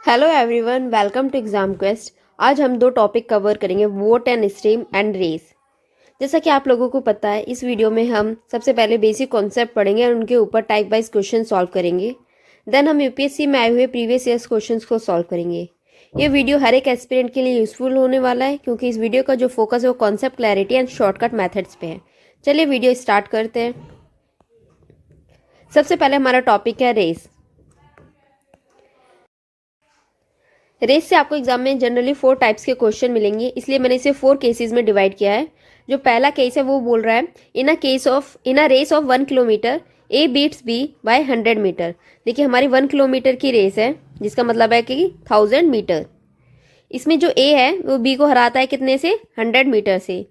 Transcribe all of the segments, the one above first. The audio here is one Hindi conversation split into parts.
Hello everyone, welcome to exam quest. आज हम दो टॉपिक कवर करेंगे, boat and stream and race. जैसा कि आप लोगों को पता है, इस वीडियो में हम सबसे पहले बेसिक कॉन्सेप्ट पढ़ेंगे और उनके ऊपर टाइप वाइज क्वेश्चन सॉल्व करेंगे। देन हम यूपीएससी में आए हुए प्रीवियस ईयर्स क्वेश्चंस को सॉल्व करेंगे। ये वीडियो हर एक एस्पिरेंट के लिए यूजफुल होने वाला है, क्योंकि इस वीडियो का जो फोकस है वो concept clarity and shortcut methods पे है। चलिए वीडियो स्टार्ट करते हैं। सबसे पहले हमारा टॉपिक है रेस। रेस से आपको एग्जाम में जनरली 4 टाइप्स के क्वेश्चन मिलेंगे, इसलिए मैंने इसे 4 केसेस में डिवाइड किया है। जो पहला केस है वो बोल रहा है in a race of 1 kilometre A beats B by 100 metre. देखिए हमारी 1 किलोमीटर की रेस है, जिसका मतलब है कि 1000 मीटर। इसमें जो ए है वो बी को हराता है कितने से, 100 मीटर से।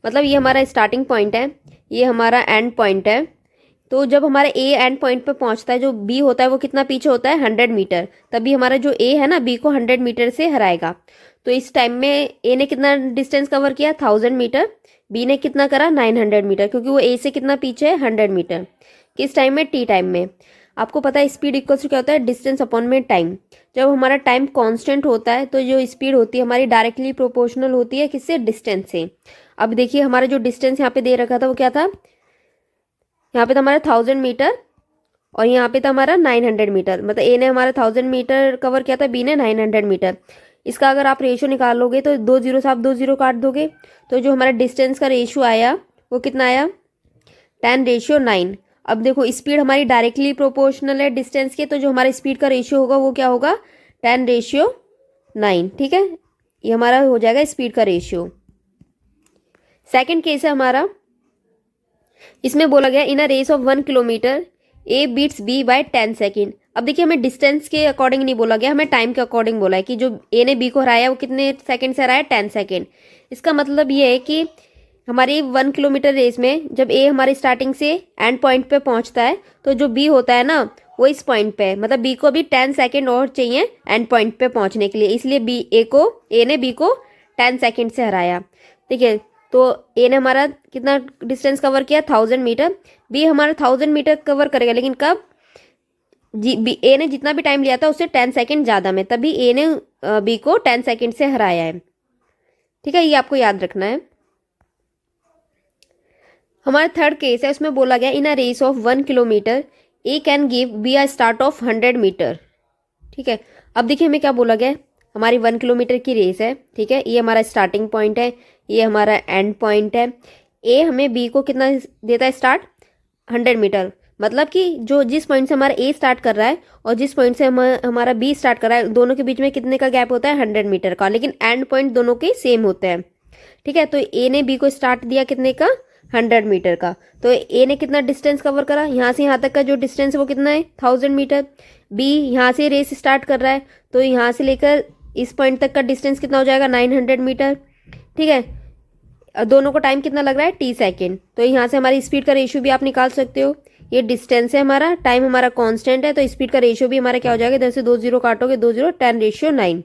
मतलब ये हमारा स्टार्टिंग पॉइंट है, ये हमारा एंड पॉइंट है। तो जब हमारा ए एंड पॉइंट पे पहुंचता है, जो बी होता है वो कितना पीछे होता है, 100 मीटर। तभी हमारा जो ए है ना, बी को 100 मीटर से हराएगा। तो इस टाइम में ए ने कितना डिस्टेंस कवर किया, 1000 मीटर। बी ने कितना करा, 900 मीटर, क्योंकि वो ए से कितना पीछे है, 100 मीटर। किस टाइम में, टी टाइम में। आपको पता है स्पीड इक्वल टू क्या होता है, डिस्टेंस अपॉन में टाइम। जब हमारा टाइम कांस्टेंट होता है तो जो स्पीड होती है हमारी डायरेक्टली प्रोपोर्शनल होती है किससे, डिस्टेंस से। अब देखिए हमारा जो डिस्टेंस यहाँ पे दे रखा था वो क्या था, यहाँ पे था हमारा 1000 मीटर और यहाँ पे था हमारा 900 मीटर। मतलब ए ने हमारा 1000 मीटर कवर किया था, बी ने 900 मीटर। इसका अगर आप रेशो निकालोगे तो 2 जीरो से आप 2 जीरो काट दोगे, तो जो हमारा डिस्टेंस का रेशो आया वो कितना आया, 10:9। अब देखो स्पीड हमारी डायरेक्टली प्रोपोर्शनल है डिस्टेंस के, तो जो हमारा स्पीड का रेशियो होगा वो क्या होगा, 10:9। ठीक है, ये हमारा हो जाएगा स्पीड का रेशियो। सेकेंड केस है हमारा, इसमें बोला गया in a race of 1 kilometre A beats B by 10 second. अब देखिए हमें डिस्टेंस के अकॉर्डिंग नहीं बोला गया, हमें टाइम के अकॉर्डिंग बोला है कि जो ए ने बी को हराया वो कितने सेकंड से हराया, 10 सेकेंड। इसका मतलब ये है कि हमारी 1 किलोमीटर रेस में जब ए हमारी स्टार्टिंग से एंड पॉइंट पे पहुंचता है, तो जो बी होता है ना वो इस पॉइंट पे है। मतलब बी को भी 10 सेकेंड और चाहिए एंड पॉइंट पे पहुंचने के लिए, इसलिए ए ने बी को 10 सेकेंड से हराया। ठीक है, तो ए ने हमारा कितना डिस्टेंस कवर किया, 1000 मीटर। बी हमारा 1000 मीटर कवर करेगा, लेकिन कब, ए ने जितना भी टाइम लिया था उससे 10 सेकेंड ज़्यादा में, तभी ए ने बी को 10 सेकेंड से हराया है। ठीक है, ये आपको याद रखना है। हमारा थर्ड केस है, उसमें बोला गया in a race of 1 kilometre A can give B a start of 100 metre. ठीक है, अब देखिए हमें क्या बोला गया है, हमारी 1 किलोमीटर की रेस है। ठीक है, ये हमारा स्टार्टिंग पॉइंट है, ये हमारा एंड पॉइंट है। ए हमें बी को कितना देता है, स्टार्ट 100 मीटर। मतलब कि जो जिस पॉइंट से हमारा ए स्टार्ट कर रहा है और जिस पॉइंट से हमारा बी स्टार्ट कर रहा है, दोनों के बीच में कितने का गैप होता है, 100 मीटर का, लेकिन एंड पॉइंट दोनों के सेम होते हैं। ठीक है, तो ए ने बी को स्टार्ट दिया कितने का, 100 मीटर का। तो ए ने कितना डिस्टेंस कवर करा, यहाँ से यहाँ तक का जो डिस्टेंस है वो कितना है, 1000 मीटर। बी यहाँ से रेस स्टार्ट कर रहा है, तो यहाँ से लेकर इस पॉइंट तक का डिस्टेंस कितना हो जाएगा, 900 मीटर। ठीक है, दोनों को टाइम कितना लग रहा है, t सेकेंड। तो यहाँ से हमारी स्पीड का रेशियो भी आप निकाल सकते हो। ये डिस्टेंस है हमारा, टाइम हमारा कांस्टेंट है, तो स्पीड का रेशियो भी हमारा क्या हो जाएगा, इधर से 2 जीरो काटोगे, 2 जीरो 10:9।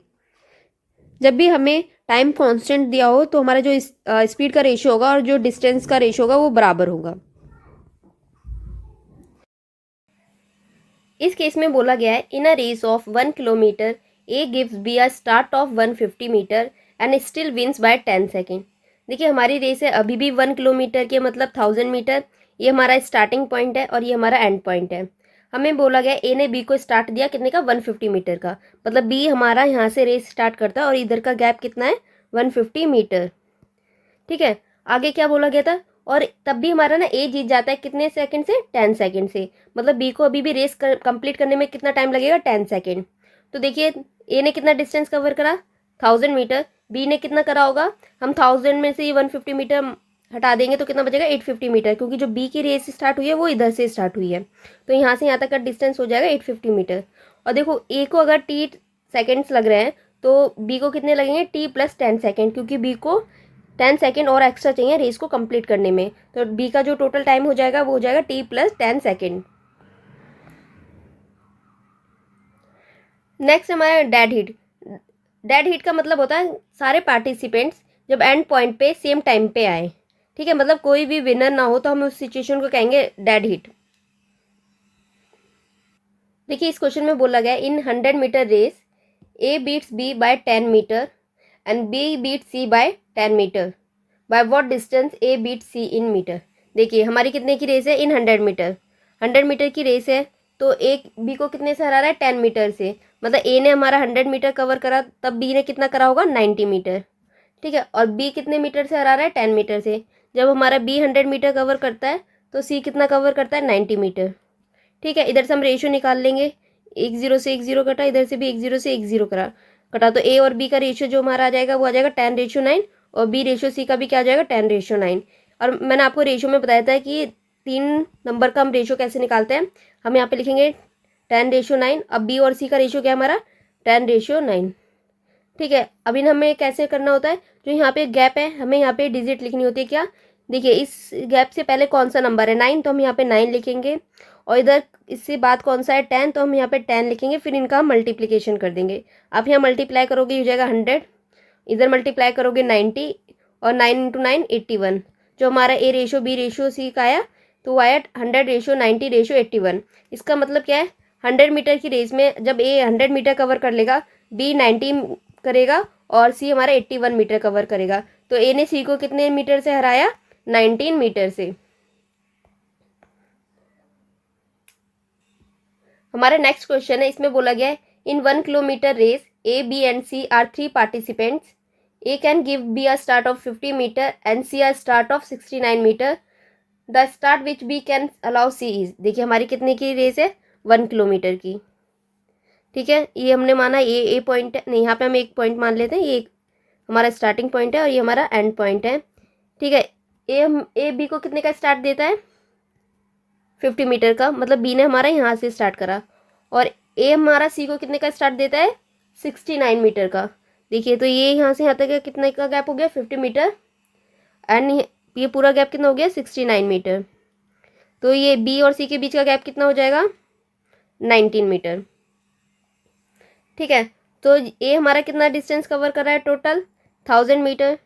जब भी हमें टाइम कांस्टेंट दिया हो तो हमारा जो स्पीड का रेशियो होगा और जो डिस्टेंस का रेशियो होगा वो बराबर होगा। इस केस में बोला गया है in a race of 1 kilometre A gives B a start of 150 metre and still wins by 10 second. देखिए हमारी रेस है अभी भी 1 किलोमीटर की, मतलब 1000 मीटर। ये हमारा स्टार्टिंग पॉइंट है और ये हमारा एंड पॉइंट है। हमें बोला गया ए ने बी को स्टार्ट दिया कितने का, 150 मीटर का। मतलब बी हमारा यहाँ से रेस स्टार्ट करता है और इधर का गैप कितना है, 150 मीटर। ठीक है, आगे क्या बोला गया था, और तब भी हमारा ना ए जीत जाता है कितने सेकंड से, 10 सेकंड से। मतलब बी को अभी भी रेस कंप्लीट करने में कितना टाइम लगेगा, 10 सेकंड। तो देखिए ए ने कितना डिस्टेंस कवर करा, 1000 मीटर। बी ने कितना करा होगा, हम 1000 में से ये 150 मीटर हटा देंगे तो कितना बचेगा, 850 मीटर, क्योंकि जो बी की रेस स्टार्ट हुई है वो इधर से स्टार्ट हुई है। तो यहाँ से यहाँ तक का डिस्टेंस हो जाएगा 850 मीटर। और देखो ए को अगर t सेकेंड्स लग रहे हैं तो बी को कितने लगेंगे, t+10 सेकेंड, क्योंकि बी को 10 सेकेंड और एक्स्ट्रा चाहिए रेस को कंप्लीट करने में। तो बी का जो टोटल टाइम हो जाएगा वो हो जाएगा t+10 सेकेंड। नेक्स्ट हमारा डेड हीट। डेड हीट का मतलब होता है सारे पार्टिसिपेंट्स जब एंड पॉइंट पे सेम टाइम पे आए। ठीक है, मतलब कोई भी विनर ना हो, तो हम उस सिचुएशन को कहेंगे डेड हीट। देखिए इस क्वेश्चन में बोला गया in 100 metre race A beats B by 10 metre and B beat C by 10 metre, by what distance A beat C in metre. देखिए हमारी कितने की रेस है, इन 100 मीटर, 100 मीटर की रेस है, तो ए बी को कितने से हरा रहा है, 10 मीटर से, मतलब ए ने हमारा 100 मीटर कवर करा, तब बी ने कितना करा होगा, 90 मीटर। ठीक है, और बी कितने मीटर से हरा रहा है, 10 मीटर से। जब हमारा बी 100 मीटर कवर करता है तो सी कितना कवर करता है, 90 मीटर। ठीक है, इधर से हम रेशियो निकाल लेंगे, एक जीरो से एक जीरो कटा, इधर से भी एक जीरो से एक जीरो कटा, तो ए और बी का रेशियो जो हमारा आ जाएगा वो आ जाएगा 10:9, और बी रेशियो सी का भी क्या आ जाएगा, 10:9। और मैंने आपको रेशियो में बताया था कि 3 नंबर का हम रेशियो कैसे निकालते हैं। हम यहाँ पे लिखेंगे 10:9। अब बी और सी का रेशियो क्या है हमारा, 10:9। ठीक है, अब इन हमें कैसे करना होता है, जो यहाँ पे गैप है हमें यहाँ पे डिजिट लिखनी होती है क्या। देखिए इस गैप से पहले कौन सा नंबर है, 9, तो हम यहाँ पे 9 लिखेंगे, और इधर इससे बाद कौन सा है, 10, तो हम यहाँ पे 10 लिखेंगे, फिर इनका मल्टीप्लिकेशन कर देंगे। आप यहाँ मल्टीप्लाई करोगे हो जाएगा 100, इधर मल्टीप्लाई करोगे 90, और 9 × 9 81। जो हमारा ए रेशो बी रेशो सी का आया, तो वो आया 100:90:81। इसका मतलब क्या है, 100 मीटर की रेस में जब ए 100 मीटर कवर कर लेगा, बी 90 करेगा, और सी हमारा 81 मीटर कवर करेगा। तो ए ने सी को कितने मीटर से हराया, 19 मीटर से। हमारा नेक्स्ट क्वेश्चन है, इसमें बोला गया है in 1 kilometre race A B and C are 3 participants. A can give B a start of 50 metre and C a start of 69 metre. The start which B can allow C is. देखिए हमारी कितने की रेस है, 1 किलोमीटर की। ठीक है, ये हमने माना ए पॉइंट है, नहीं यहाँ पे हम एक पॉइंट मान लेते हैं, ये हमारा स्टार्टिंग पॉइंट है और ये हमारा एंड पॉइंट है। ठीक है, ए बी को कितने का स्टार्ट देता है, 50 मीटर का, मतलब बी ने हमारा यहाँ से स्टार्ट करा, और ए हमारा सी को कितने का स्टार्ट देता है, 69 मीटर का। देखिए तो ये यहाँ से यहाँ तक कितने का गैप हो गया, 50 मीटर, एंड ये पूरा गैप कितना हो गया, 69 मीटर। तो ये बी और सी के बीच का गैप कितना हो जाएगा, 19 मीटर। ठीक है, तो ए हमारा कितना डिस्टेंस कवर कर रहा है, टोटल 1000 मीटर।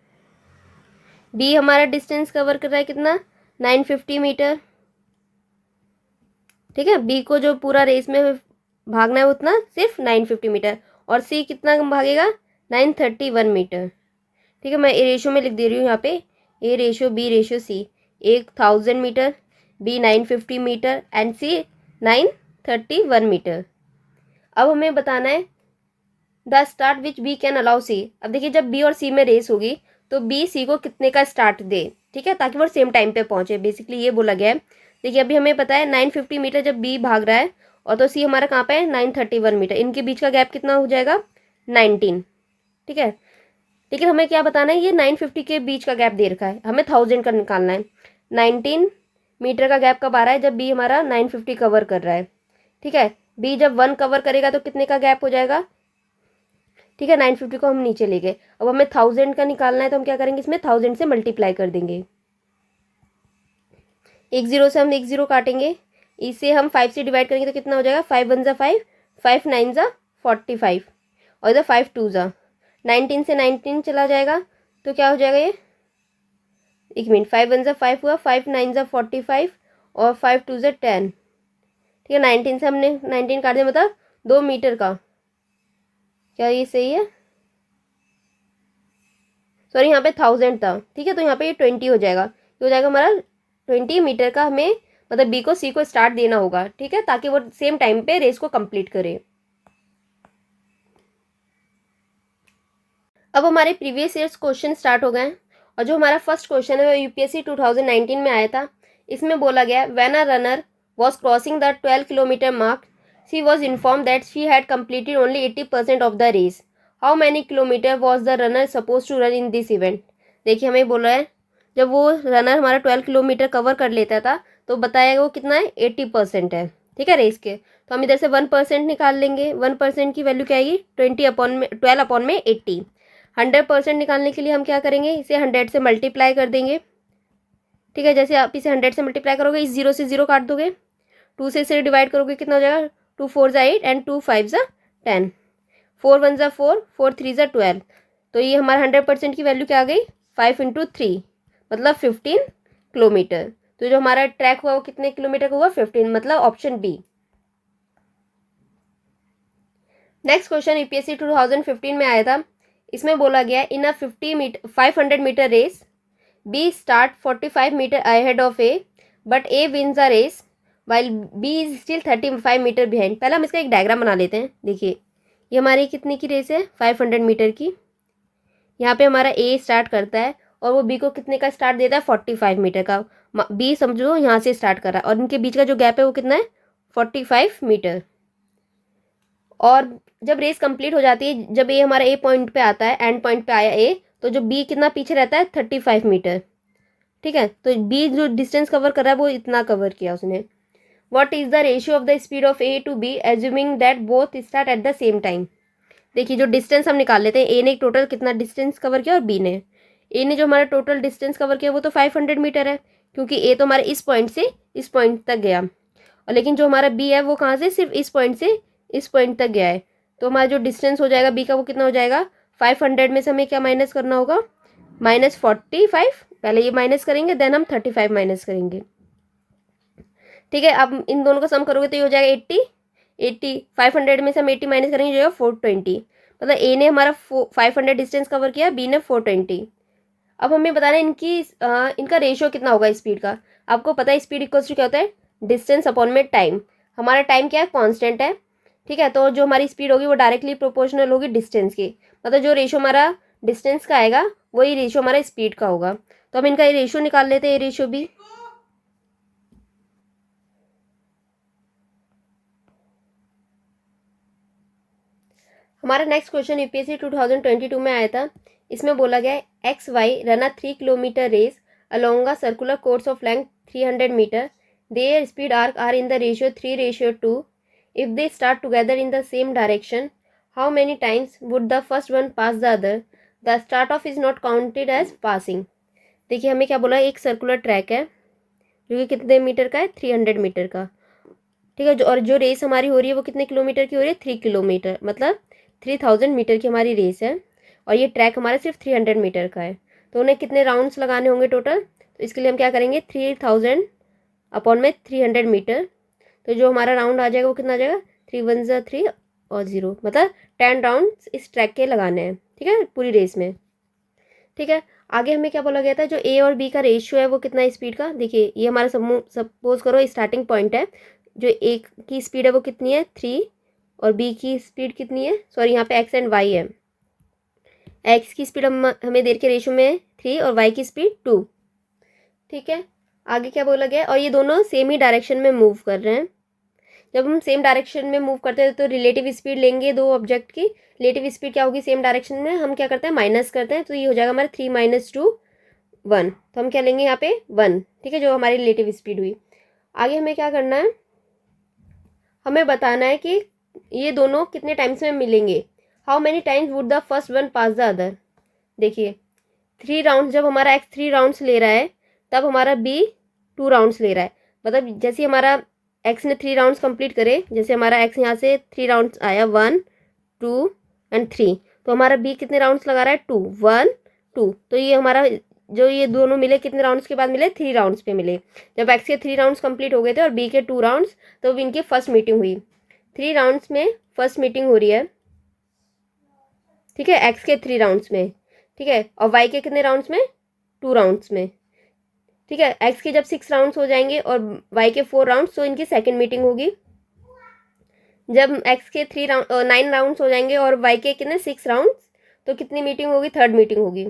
बी हमारा डिस्टेंस कवर कर रहा है कितना, 950 मीटर। ठीक है, बी को जो पूरा रेस में भागना है उतना सिर्फ 950 मीटर, और सी कितना भागेगा, 931 मीटर। ठीक है, मैं ए रेशो में लिख दे रही हूँ यहाँ पे, A ratio B ratio C, 1000 metre, B 950 metre and C 931 metre. अब हमें बताना है the start which B can allow C. अब देखिए जब बी और सी में रेस होगी तो बी सी को कितने का स्टार्ट दे, ठीक है, ताकि वो सेम टाइम पे पहुंचे, बेसिकली ये बोला गया है। देखिए अभी हमें पता है 950 मीटर जब बी भाग रहा है, और तो सी हमारा कहाँ पे है, 931 मीटर, इनके बीच का गैप कितना हो जाएगा, 19। ठीक है, लेकिन हमें क्या बताना है, ये 950 के बीच का गैप दे रखा है, हमें 1000 का निकालना है। 19 मीटर का गैप कब आ रहा है, जब बी हमारा 950 कवर कर रहा है। ठीक है, बी जब 1 कवर करेगा तो कितने का गैप हो जाएगा। ठीक है, 950 को हम नीचे ले गए, अब हमें 1000 का निकालना है, तो हम क्या करेंगे, इसमें 1000 से मल्टीप्लाई कर देंगे। एक जीरो से हम एक जीरो काटेंगे, इसे हम 5 से डिवाइड करेंगे तो कितना हो जाएगा, 5 1 ज़ा 5, 5 9 ज़ा 45, और इधर 5 2 ज़ा 19 से 19 चला जाएगा, तो क्या हो जाएगा ये, एक मिनट, 5 1 ज़ा 5 हुआ, 5 9 ज़ा 45, और 5 2 ज़ा 10। ठीक है, 19 से हमने 19 काट दिया, मतलब 2 मीटर का। क्या ये सही है, सॉरी यहाँ पे 1000 था। ठीक है, तो यहाँ पे ये 20 हो जाएगा, ये हो जाएगा हमारा 20 मीटर का, हमें मतलब बी को सी को स्टार्ट देना होगा। ठीक है, ताकि वो सेम टाइम पे रेस को कंप्लीट करे। अब हमारे प्रीवियस ईयर्स क्वेश्चन स्टार्ट हो गए हैं, और जो हमारा फर्स्ट क्वेश्चन है वो यूपीएससी 2019 में आया था। इसमें बोला गया, when a runner was crossing the 12 kilometre mark, she was inform that she had completed only 80% of the race. How many kilometre was the runner suppose to run in this event. देखिए हमें बोला है, जब वो रनर हमारा 12 किलोमीटर कवर कर लेता था तो बताया वो कितना है, 80% है। ठीक है, रेस के, तो हम इधर से 1% निकाल लेंगे। 1% की वैल्यू क्या आएगी, 12/80। 100% निकालने के लिए हम क्या करेंगे, इसे 100 से मल्टीप्लाई कर देंगे। ठीक है, जैसे आप इसे 100 से मल्टीप्लाई करोगे, इस जीरो से जीरो काट दोगे, 2 से इसे डिवाइड करोगे, कितना हो जाएगा, 2 4 ज़ा 8 एंड 2 5 ज़ा 10, 4 1 ज़ा 4, 4 3 ज़ा 12। तो ये हमारा 100% की वैल्यू क्या आ गई, 5 × 3, मतलब 15 किलोमीटर। तो जो हमारा ट्रैक हुआ वो कितने किलोमीटर का हुआ, 15, मतलब option B. Next question UPSC 2015 में आया था। इसमें बोला गया in a 500 metre race B start 45 metre ahead of A but A wins the race while B is still 35 metre behind. पहले हम इसका एक डायग्राम बना लेते हैं। देखिए ये हमारी कितनी की रेस है, 500 मीटर की। यहाँ पे हमारा ए स्टार्ट करता है और वो बी को कितने का स्टार्ट देता है, 45 मीटर का। बी समझो यहाँ से स्टार्ट कर रहा है और इनके बीच का जो गैप है वो कितना है, 45 मीटर। और जब रेस कंप्लीट हो जाती है, जब ए हमारा ए पॉइंट पे आता है, एंड पॉइंट पे आया ए, तो जो बी कितना पीछे रहता है, 35 मीटर। ठीक है, तो बी जो डिस्टेंस कवर कर रहा है वो इतना कवर किया उसने। What is the ratio of the speed of A to B assuming that both start at the same time. देखिए जो डिस्टेंस हम निकाल लेते हैं, ए ने टोटल कितना डिस्टेंस कवर किया और बी ने, ए ने जो हमारा टोटल डिस्टेंस कवर किया वो तो 500 मीटर है, क्योंकि ए तो हमारे इस पॉइंट से इस पॉइंट तक गया, और लेकिन जो हमारा बी है वो कहाँ से, सिर्फ इस पॉइंट से इस पॉइंट तक गया है। तो हमारा जो डिस्टेंस हो जाएगा बी का वो कितना हो जाएगा, 500 में से हमें क्या माइनस करना होगा, -45। पहले ये माइनस करेंगे, देन हम 35 माइनस करेंगे। ठीक है, अब इन दोनों का सम करोगे तो ये हो जाएगा 80। 500 में से हम 80 माइनस करेंगे, जो है 420। मतलब ए ने हमारा 500 डिस्टेंस कवर किया, बी ने 420। अब हमें बताना है इनका रेशियो कितना होगा स्पीड का। आपको पता है स्पीड इक्वल्स टू क्या होता है, डिस्टेंस अपॉन में टाइम। हमारा टाइम क्या है, कांस्टेंट है। ठीक है, तो जो हमारी स्पीड होगी वो डायरेक्टली प्रोपोर्शनल होगी डिस्टेंस की। मतलब जो रेशियो हमारा डिस्टेंस का आएगा वही रेशियो हमारा स्पीड का होगा। तो हम इनका ये रेशियो निकाल लेते हैं, ये रेशियो भी। हमारा नेक्स्ट क्वेश्चन यूपीएससी 2022 में आया था। इसमें बोला गया है X Y run a 3 kilometre race along a circular course of length 300 metre. Their speed arc are in the ratio 3:2। If they start together in the same direction, how many times would the first one pass the other. The start off is not counted as passing. देखिए हमें क्या बोला है, एक सर्कुलर ट्रैक है जो कि कितने मीटर का है, 300 मीटर का। ठीक है, और जो रेस हमारी हो रही है वो कितने किलोमीटर की हो रही है, 3 किलोमीटर, मतलब 3000 मीटर की हमारी रेस है। और ये ट्रैक हमारा सिर्फ 300 मीटर का है। तो उन्हें कितने राउंड्स लगाने होंगे टोटल, तो इसके लिए हम क्या करेंगे, 3000 अपॉन में 300 मीटर। तो जो हमारा राउंड आ जाएगा वो कितना आ जाएगा, 3 1 ज़ा 3 और 0, मतलब 10 राउंड इस ट्रैक के लगाने हैं। ठीक है, पूरी रेस में। ठीक है, आगे हमें क्या बोला गया था, जो ए और बी का रेशियो है वो कितना है स्पीड का। देखिए ये हमारा सपोज करो स्टार्टिंग पॉइंट है। जो ए की स्पीड है वो कितनी है, 3, और बी की स्पीड कितनी है, सॉरी यहाँ पे एक्स एंड वाई है। एक्स की स्पीड हमें दे के रेशियो में 3 और वाई की स्पीड 2। ठीक है, आगे क्या बोला गया, और ये दोनों सेम ही डायरेक्शन में मूव कर रहे हैं। जब हम सेम डायरेक्शन में मूव करते हैं तो रिलेटिव स्पीड लेंगे दो ऑब्जेक्ट की। रिलेटिव स्पीड क्या होगी, सेम डायरेक्शन में हम क्या करते हैं, माइनस करते हैं। तो ये हो जाएगा हमारा 3 - 2 1। तो हम क्या लेंगे यहाँ पे 1। ठीक है, जो हमारी रिलेटिव स्पीड हुई। आगे हमें क्या करना है, हमें बताना है कि ये दोनों कितने टाइम्स में मिलेंगे। How many times would the first one pass the other. देखिए 3 राउंड्स, जब हमारा एक्स 3 राउंड्स ले रहा है तब हमारा बी 2 राउंड्स ले रहा है। मतलब जैसे हमारा एक्स ने 3 राउंड्स कंप्लीट करे, जैसे हमारा एक्स यहाँ से 3 राउंड्स आया, 1 2 एंड 3, तो हमारा बी कितने राउंड्स लगा रहा है, 2 1 2। तो ये हमारा जो ये दोनों मिले कितने राउंड्स के बाद मिले, 3 राउंड्स पे मिले। जब एक्स के 3 राउंड्स कंप्लीट हो गए थे और बी के 2 राउंड्स, तो इनकी फर्स्ट मीटिंग हुई। 3 राउंड्स में फर्स्ट मीटिंग हो रही है। ठीक है, एक्स के 3 राउंड्स में। ठीक है, और वाई के कितने राउंड्स में, 2 राउंड्स में। ठीक है, एक्स के जब 6 राउंड्स हो जाएंगे और वाई के 4 राउंड्स, तो इनकी सेकंड मीटिंग होगी। जब एक्स के 9 राउंड्स हो जाएंगे और वाई के कितने 6 राउंड्स, तो कितनी मीटिंग होगी, थर्ड मीटिंग होगी।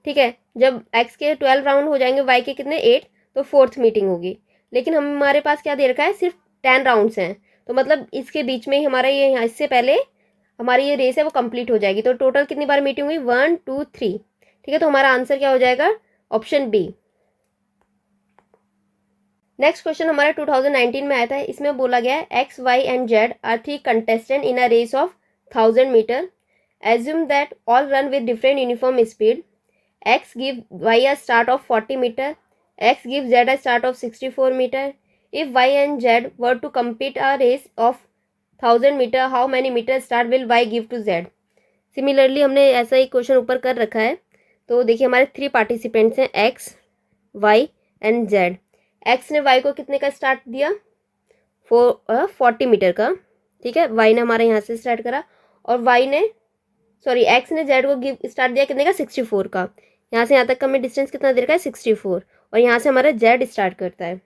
ठीक है, जब एक्स के 12 राउंड हो जाएंगे, वाई के कितने 8, तो फोर्थ मीटिंग होगी। लेकिन हमारे पास क्या दे रखा है, सिर्फ 10 राउंड्स हैं। तो मतलब इसके बीच में ही हमारा ये यहाँ इससे पहले हमारी ये रेस है वो कंप्लीट हो जाएगी। तो टोटल कितनी बार मीटिंग हुई, 1 2 3। ठीक है, तो हमारा आंसर क्या हो जाएगा, ऑप्शन बी। नेक्स्ट क्वेश्चन हमारा 2019 में आया था। इसमें बोला गया है X Y and Z are 3 contestant in a race of 1000 metre. Assume that all run with different uniform speed. X give Y a start of 40 metre, X give Z a start of 64 metre. If Y and Z were to compete a race of 1000 metre, how many metre start will Y give to Z. Similarly हमने ऐसा ही क्वेश्चन ऊपर कर रखा है। तो देखिए हमारे 3 पार्टिसिपेंट्स हैं, X Y and Z. X ने वाई को कितने का स्टार्ट दिया, 40 मीटर का। ठीक है, वाई ने हमारा यहाँ से स्टार्ट करा और वाई ने एक्स ने जेड को गिव स्टार्ट दिया कितने का 64 का। यहाँ से यहाँ तक का हमें डिस्टेंस कितना दे रखा है 64 और यहाँ से हमारा जेड स्टार्ट करता है।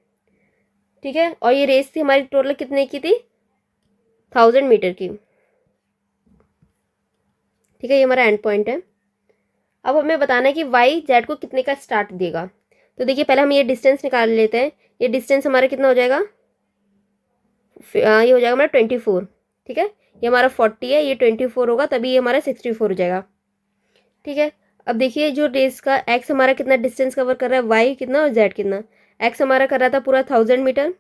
ठीक है, और ये रेस थी हमारी टोटल कितने की थी 1000 मीटर की। ठीक है, ये हमारा एंड पॉइंट है। अब हमें बताना है कि वाई जेड को कितने का स्टार्ट देगा। तो देखिए पहले हम ये डिस्टेंस निकाल लेते हैं। ये डिस्टेंस हमारा कितना हो जाएगा, ये हो जाएगा हमारा 24। ठीक है, ये हमारा 40 है, ये 24 होगा तभी ये हमारा 64 हो जाएगा। ठीक है, अब देखिए जो रेस का एक्स हमारा कितना डिस्टेंस कवर कर रहा है, वाई कितना और जेड कितना। एक्स हमारा कर रहा था पूरा 1000 मीटर,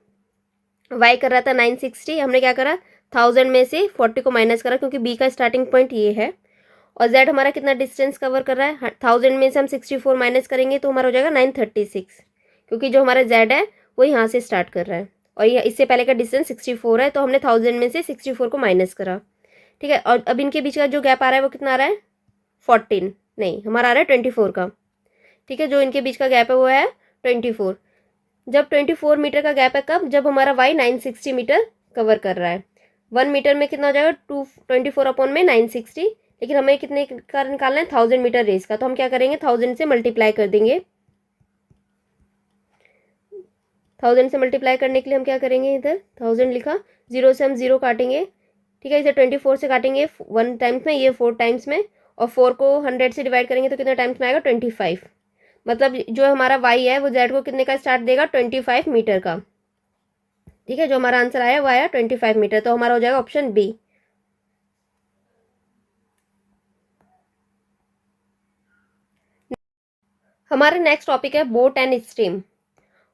वाई कर रहा था 960। हमने क्या करा 1000 में से 40 को माइनस करा क्योंकि बी का स्टार्टिंग पॉइंट ये है। और जेड हमारा कितना डिस्टेंस कवर कर रहा है, 1000 में से हम 64 माइनस करेंगे तो हमारा हो जाएगा 936, क्योंकि जो हमारा जेड है वो यहाँ से स्टार्ट कर रहा है और ये इससे पहले का डिस्टेंस 64 है तो हमने 1000 में से 64 को माइनस करा। ठीक है, और अब इनके बीच का जो गैप आ रहा है वो कितना आ रहा है 14, नहीं हमारा आ रहा है 24 का। ठीक है, जो इनके बीच का गैप है वो है 24। जब 24 मीटर का गैप है कब, जब हमारा वाई 960 मीटर कवर कर रहा है। 1 मीटर में कितना हो जाएगा 24 अपॉन में 960, लेकिन हमें कितने का निकालना है 1000 मीटर रेस का। तो हम क्या करेंगे 1000 से मल्टीप्लाई कर देंगे। 1000 से मल्टीप्लाई करने के लिए हम क्या करेंगे, इधर 1000 लिखा, 0 से हम 0 काटेंगे। ठीक है, इसे 24 से काटेंगे 1 टाइम्स में, ये 4 टाइम्स में, और 4 को 100 से डिवाइड करेंगे तो कितने टाइम्स में आएगा 25। मतलब जो हमारा वाई है वो जेड को कितने का स्टार्ट देगा 25 मीटर का। ठीक है, जो हमारा आंसर आया वो आया 25 मीटर, तो हमारा हो जाएगा ऑप्शन बी। हमारा नेक्स्ट टॉपिक है boat and stream.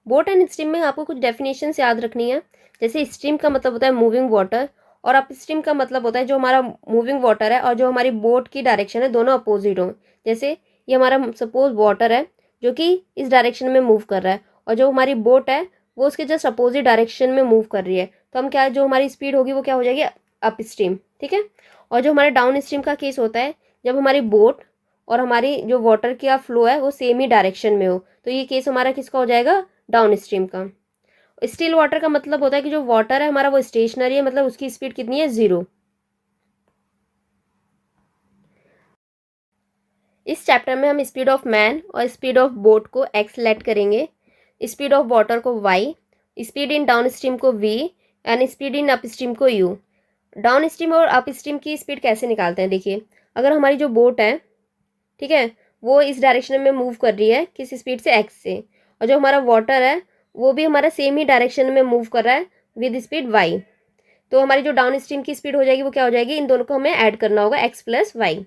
Boat and stream में आपको कुछ डेफिनेशंस याद रखनी है। जैसे स्ट्रीम का मतलब होता है मूविंग वाटर और अप स्ट्रीम का मतलब होता है जो हमारा मूविंग वाटर है और जो हमारी बोट की डायरेक्शन है दोनों अपोजिट हो। जैसे ये हमारा सपोज वाटर है जो कि इस डायरेक्शन में मूव कर रहा है और जो हमारी बोट है वो उसके जस्ट अपोजिट डायरेक्शन में मूव कर रही है, तो हम क्या, जो हमारी स्पीड होगी वो क्या हो जाएगी अप स्ट्रीम। ठीक है, और जो हमारे डाउन स्ट्रीम का केस होता है जब हमारी बोट और हमारी जो वाटर का फ्लो है वो सेम ही डायरेक्शन में हो, तो ये केस हमारा किसका हो जाएगा डाउन स्ट्रीम का। स्टिल वाटर का मतलब होता है कि जो वाटर है हमारा वो स्टेशनरी है, मतलब उसकी स्पीड कितनी है 0। इस चैप्टर में हम स्पीड ऑफ मैन और स्पीड ऑफ बोट को एक्स लेट करेंगे, स्पीड ऑफ वाटर को Y, speed in downstream को V and speed in upstream को यू। डाउन स्ट्रीम और अप स्ट्रीम की स्पीड कैसे निकालते हैं, देखिए अगर हमारी जो बोट है, ठीक है, वो इस डायरेक्शन में मूव कर रही है किस स्पीड से एक्स से, और जो हमारा वाटर है वो भी हमारा सेम ही डायरेक्शन में मूव कर रहा है विद स्पीड वाई, तो हमारी जो डाउन स्ट्रीम की स्पीड हो जाएगी वो क्या हो जाएगी, इन दोनों को हमें ऐड करना होगा एक्स प्लस वाई।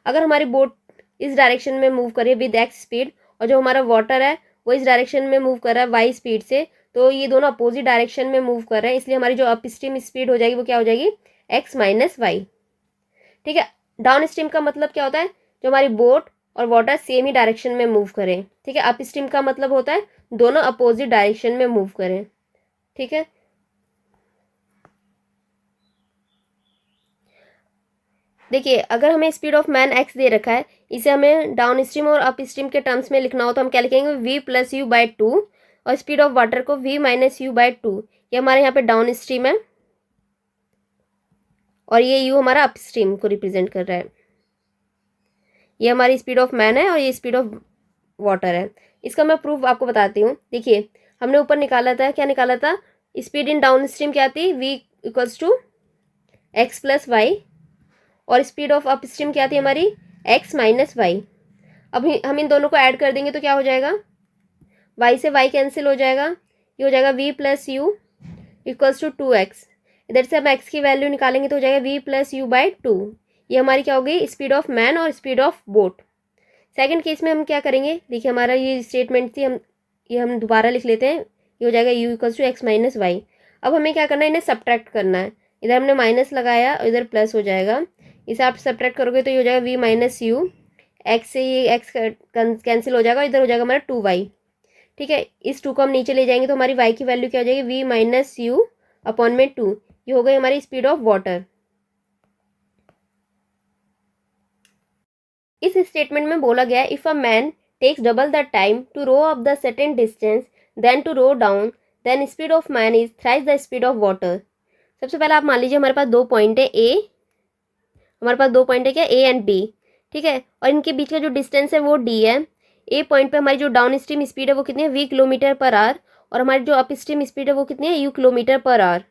अगर हमारी बोट इस डायरेक्शन में मूव कर रही है विद एक्स स्पीड और जो हमारा वाटर है वो इस डायरेक्शन में मूव कर रहा है वाई स्पीड से, तो ये दोनों अपोजिट डायरेक्शन में मूव कर रहे हैं, इसलिए हमारी जो अप स्ट्रीम स्पीड हो जाएगी वो क्या हो जाएगी एक्स माइनस वाई। ठीक है, डाउन स्ट्रीम का मतलब क्या होता है, जो हमारी बोट और वाटर सेम ही डायरेक्शन में मूव करें। ठीक है, अप स्ट्रीम का मतलब होता है दोनों अपोजिट डायरेक्शन में मूव करें। ठीक है, देखिए अगर हमें स्पीड ऑफ मैन एक्स दे रखा है, इसे हमें डाउन स्ट्रीम और अप स्ट्रीम के टर्म्स में लिखना हो तो हम क्या लिखेंगे v प्लस यू बाई 2, और स्पीड ऑफ वाटर को v माइनस यू बाई 2। ये हमारे यहाँ पे डाउन स्ट्रीम है और ये u हमारा अप स्ट्रीम को रिप्रेजेंट कर रहा है। ये हमारी स्पीड ऑफ मैन है और ये स्पीड ऑफ वाटर है। इसका मैं प्रूफ आपको बताती हूँ। देखिए हमने ऊपर निकाला था, क्या निकाला था, स्पीड इन डाउन स्ट्रीम क्या थी, v equals to X plus Y, और स्पीड ऑफ अप स्ट्रीम क्या थी हमारी x माइनस वाई। अब हम इन दोनों को ऐड कर देंगे तो क्या हो जाएगा, y से y कैंसिल हो जाएगा, ये हो जाएगा v plus U equals to 2x। इधर से हम x की वैल्यू निकालेंगे तो हो जाएगा v प्लस यू बाई 2। ये हमारी क्या हो गई स्पीड ऑफ मैन और speed of boat. Second case में हम क्या करेंगे, देखिए हमारा ये स्टेटमेंट थी, हम दोबारा लिख लेते हैं, ये हो जाएगा u equals to X minus Y. अब हमें क्या करना है, इन्हें सब्ट्रैक्ट करना है। इधर हमने माइनस लगाया और इधर प्लस हो जाएगा, इसे आप सब्ट्रैक्ट करोगे तो ये हो जाएगा v माइनस यू, एक्स से ये एक्स कैंसिल हो जाएगा, इधर हो जाएगा हमारा 2y। ठीक है, इस 2 को हम नीचे ले जाएंगे तो हमारी y की वैल्यू क्या हो जाएगी v माइनस यू अपॉन में 2। ये हो गई हमारी स्पीड ऑफ वाटर। इस स्टेटमेंट में बोला गया है if a man takes double the time to row up the certain distance than to row down, then speed of man is thrice the speed of water. सबसे पहले आप मान लीजिए हमारे पास दो पॉइंट है ए, हमारे पास दो पॉइंट है क्या, ए एंड बी, ठीक है, और इनके बीच का जो डिस्टेंस है वो डी है। ए पॉइंट पे हमारी जो डाउन स्ट्रीम स्पीड है वो कितनी है, वी किलोमीटर पर आवर, और हमारी जो अप स्ट्रीम स्पीड है वो कितनी है, यू किलोमीटर पर आवर,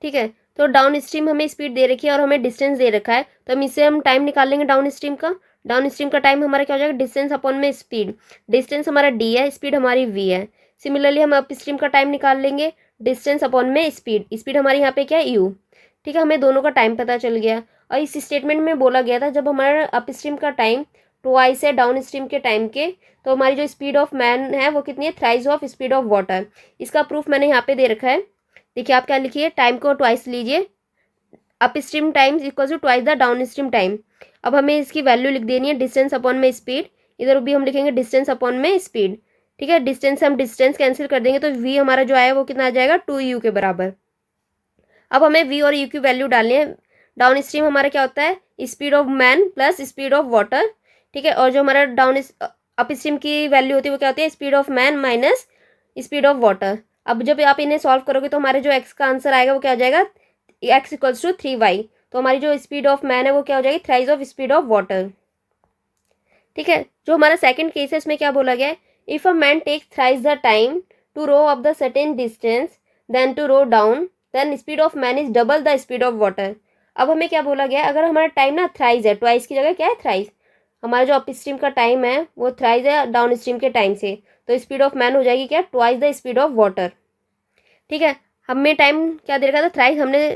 ठीक है। तो डाउन स्ट्रीम हमें स्पीड दे रखी है और हमें डिस्टेंस दे रखा है, तो हम इससे हम टाइम निकाल लेंगे डाउन स्ट्रीम का। डाउन स्ट्रीम का टाइम हमारा क्या हो जाएगा, डिस्टेंस अपॉन में स्पीड, डिस्टेंस हमारा डी है, स्पीड हमारी वी है। सिमिलरली हम अप स्ट्रीम का टाइम निकाल लेंगे, डिस्टेंस अपॉन में स्पीड, स्पीड हमारी यहाँ पे क्या है, यू, ठीक है। हमें दोनों का टाइम पता चल गया। और इस स्टेटमेंट में बोला गया था जब हमारा अप स्ट्रीम का टाइम ट्वाइस है डाउन स्ट्रीम के टाइम के, तो हमारी जो स्पीड ऑफ मैन है वो कितनी है, thrice of speed of water. इसका प्रूफ मैंने यहाँ पे दे रखा है। देखिए आप क्या लिखिए, टाइम को ट्वाइस लीजिए, upstream time equal to twice the downstream time. अब हमें इसकी वैल्यू लिख देनी है, डिस्टेंस अपॉन में स्पीड, इधर भी हम लिखेंगे डिस्टेंस अपॉन में स्पीड, ठीक है। डिस्टेंस हम डिस्टेंस कैंसिल कर देंगे तो वी हमारा जो आया वो कितना आ जाएगा, 2u के बराबर। अब हमें वी और यू की वैल्यू डालनी है। डाउन स्ट्रीम हमारा क्या होता है, speed of man plus speed of water, ठीक है, और जो हमारा डाउन अप स्ट्रीम की वैल्यू होती है वो क्या होती है, speed of man minus speed of water. अब जब आप इन्हें सॉल्व करोगे तो हमारे जो एक्स का आंसर आएगा वो क्या हो जाएगा, एक्स इक्वल्स टू 3y। तो हमारी जो स्पीड ऑफ मैन है वो क्या हो जाएगी, thrice of speed of water, ठीक है। जो हमारा सेकंड केस है इसमें क्या बोला गया है, if a man take thrice the time to row up the certain distance than to row down then speed of man is double the speed of water. अब हमें क्या बोला गया है, अगर हमारा टाइम ना थ्राइस है, ट्वाइस की जगह क्या है, थ्राइस, हमारा जो अप स्ट्रीम का टाइम है वो थ्राइस है डाउन स्ट्रीम के टाइम से, तो स्पीड ऑफ मैन हो जाएगी क्या, twice the speed of water, ठीक है। हमें टाइम क्या दे रखा था, थ्राइस, हमने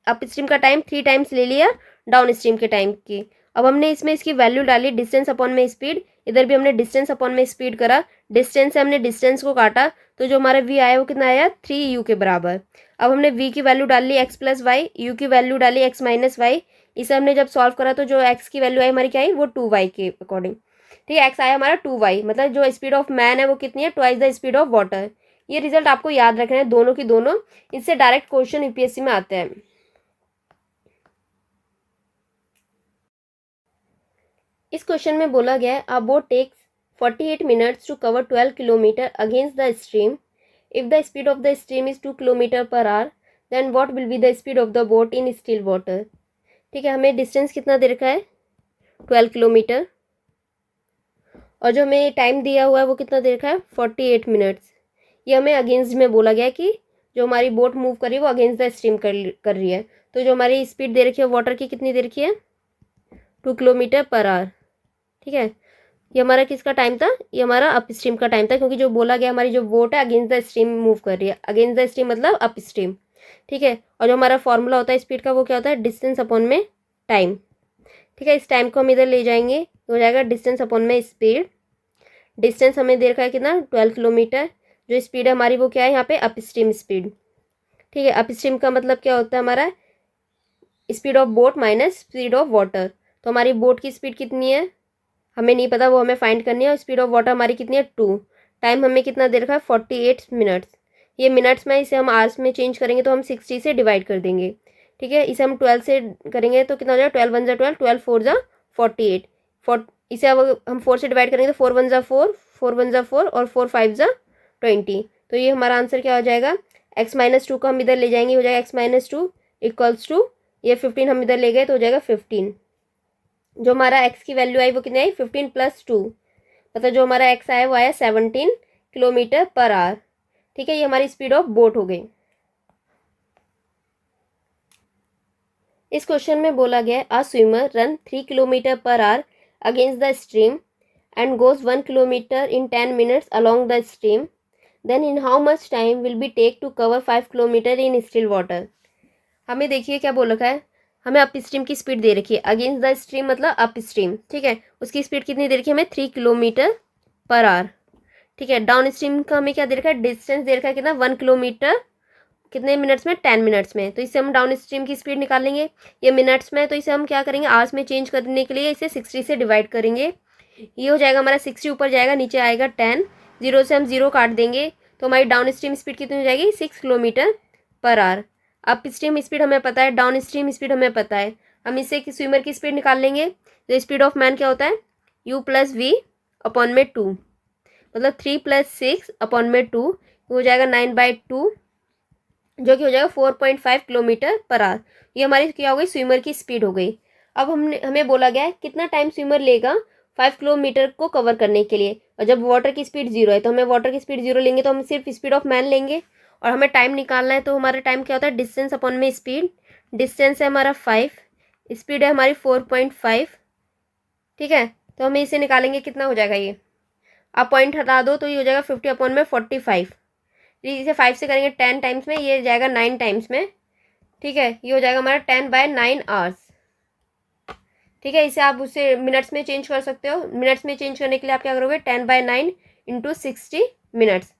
अप स्ट्रीम का टाइम 3 टाइम्स ले लिया डाउन स्ट्रीम के टाइम की। अब हमने इसमें इसकी वैल्यू डाली, डिस्टेंस अपॉन में स्पीड, इधर भी हमने डिस्टेंस अपॉन में स्पीड करा, डिस्टेंस से हमने डिस्टेंस को काटा, तो जो हमारा वी आया वो कितना आया, 3u के बराबर। अब हमने v की वैल्यू डाल ली x प्लस वाई, यू की वैल्यू डाली x माइनस वाई। इसे हमने जब सॉल्व करा तो जो x की वैल्यू आई हमारी क्या आई, वो 2y के अकॉर्डिंग, ठीक है। x आया हमारा 2y, मतलब जो स्पीड ऑफ मैन है वो कितनी है, twice the speed of water. ये रिजल्ट आपको याद रखना है, दोनों की दोनों, इससे डायरेक्ट क्वेश्चन यूपीएससी में आते हैं। इस क्वेश्चन में बोला गया है, a boat takes 48 minutes to cover 12 kilometre against the stream. If the speed of the stream is 2 kilometre per hour then what will be the speed of the boat in still water, ठीक है। हमें डिस्टेंस कितना दे रखा है, 12 किलोमीटर, और जो हमें टाइम दिया हुआ है वो कितना दे रखा है, 48 मिनट्स। ये हमें अगेंस्ट में बोला गया है कि जो हमारी बोट मूव कर रही है वो अगेंस्ट द स्ट्रीम कर रही है, तो जो हमारी स्पीड दे रखी है वाटर की कितनी दे रखी है, 2 किलोमीटर पर आवर, ठीक है। ये हमारा किसका टाइम था, ये हमारा अप स्ट्रीम का टाइम था, क्योंकि जो बोला गया हमारी जो बोट है अगेंस्ट द स्ट्रीम मूव कर रही है, अगेंस्ट द स्ट्रीम मतलब अप स्ट्रीम, ठीक है। और जो हमारा फॉर्मूला होता है स्पीड का वो क्या होता है, डिस्टेंस अपॉन में टाइम, ठीक है। इस टाइम को हम इधर ले जाएंगे, हो जाएगा डिस्टेंस अपॉन में स्पीड। डिस्टेंस हमें दे रखा है कितना, 12 किलोमीटर, जो स्पीड है हमारी वो क्या है यहाँ पे, अप स्ट्रीम स्पीड, ठीक है। अप स्ट्रीम का मतलब क्या होता है हमारा, speed of boat minus speed of water. तो हमारी बोट की स्पीड कितनी है हमें नहीं पता, वो हमें फाइंड करनी है, और स्पीड ऑफ वाटर हमारी कितनी है, 2। टाइम हमें कितना दे रखा है, 48 मिनट्स। ये मिनट्स में, इसे हम आवर्स में चेंज करेंगे तो हम 60 से डिवाइड कर देंगे, ठीक है। इसे हम 12 से करेंगे तो कितना हो जाएगा, 12 वन जा 12, 12 फोर जा 48, इसे अब हम 4 से डिवाइड करेंगे तो 4 वन जा 4, 4 वन जा 4, और 4 फाइव जा 20। तो ये हमारा आंसर क्या हो जाएगा, x माइनस 2 को हम इधर ले जाएंगे, हो जाएगा x माइनस 2 इक्वल्स टू, ये 15 हम इधर ले गए तो हो जाएगा 15। जो हमारा x की वैल्यू आई वो कितनी आई, 15 प्लस 2, मतलब जो हमारा x आया वो आया 17 किलोमीटर पर आवर, ठीक है। ये हमारी स्पीड ऑफ बोट हो गई। इस क्वेश्चन में बोला गया, a swimmer run 3 kilometre per hour against the stream and goes 1 kilometre in 10 minutes along the stream, then in how much time will be take to cover 5 kilometre in still water. हमें देखिए क्या बोल रखा है, हमें अप स्ट्रीम की स्पीड दे रखी है, अगेंस्ट द स्ट्रीम मतलब अप स्ट्रीम, ठीक है। उसकी स्पीड कितनी दे रखी है हमें, 3 किलोमीटर पर आवर, ठीक है। डाउन स्ट्रीम का हमें क्या दे रखा है, डिस्टेंस दे रखा है कितना, 1 किलोमीटर कितने मिनट्स में, 10 मिनट्स में। तो इससे हम डाउन स्ट्रीम की स्पीड निकालेंगे, ये मिनट्स में, तो इसे हम क्या करेंगे, आवर्स में चेंज करने के लिए इसे 60 से डिवाइड करेंगे। ये हो जाएगा हमारा 60 ऊपर जाएगा, नीचे आएगा 10, 0 से हम 0 काट देंगे, तो हमारी डाउन स्ट्रीम स्पीड कितनी हो जाएगी, 6 kilometre per our. Up stream speed हमें पता है, डाउन स्ट्रीम स्पीड हमें पता है, हम इससे स्विमर की स्पीड निकाल लेंगे। तो स्पीड ऑफ मैन क्या होता है, u प्लस वी अपॉन में 2, मतलब 3 प्लस 6 अपॉन में 2, हो जाएगा 9/2 जो कि हो जाएगा 4.5 किलोमीटर पर आवर। ये हमारी क्या हो गई, स्विमर की स्पीड हो गई। अब हमें बोला गया है कितना टाइम स्विमर लेगा 5 किलोमीटर को कवर करने के लिए, और जब वाटर की स्पीड 0 है तो हमें वाटर की स्पीड 0 लेंगे तो हम सिर्फ स्पीड ऑफ मैन लेंगे, और हमें टाइम निकालना है तो हमारा टाइम क्या होता है, डिस्टेंस अपॉन में स्पीड। डिस्टेंस है हमारा 5, स्पीड है हमारी 4.5। ठीक है, तो हमें इसे निकालेंगे, कितना हो जाएगा ये, आप पॉइंट हटा दो तो ये हो जाएगा 50 अपॉन में 45। इसे 5 से करेंगे 10 टाइम्स में, ये जाएगा 9 टाइम्स में। ठीक है, ये हो जाएगा हमारा 10/9 आवर्स। ठीक है, इसे आप उससे मिनट्स में चेंज कर सकते हो। मिनट्स में चेंज करने के लिए आप क्या करोगे, 10/9 इंटू 60 मिनट्स।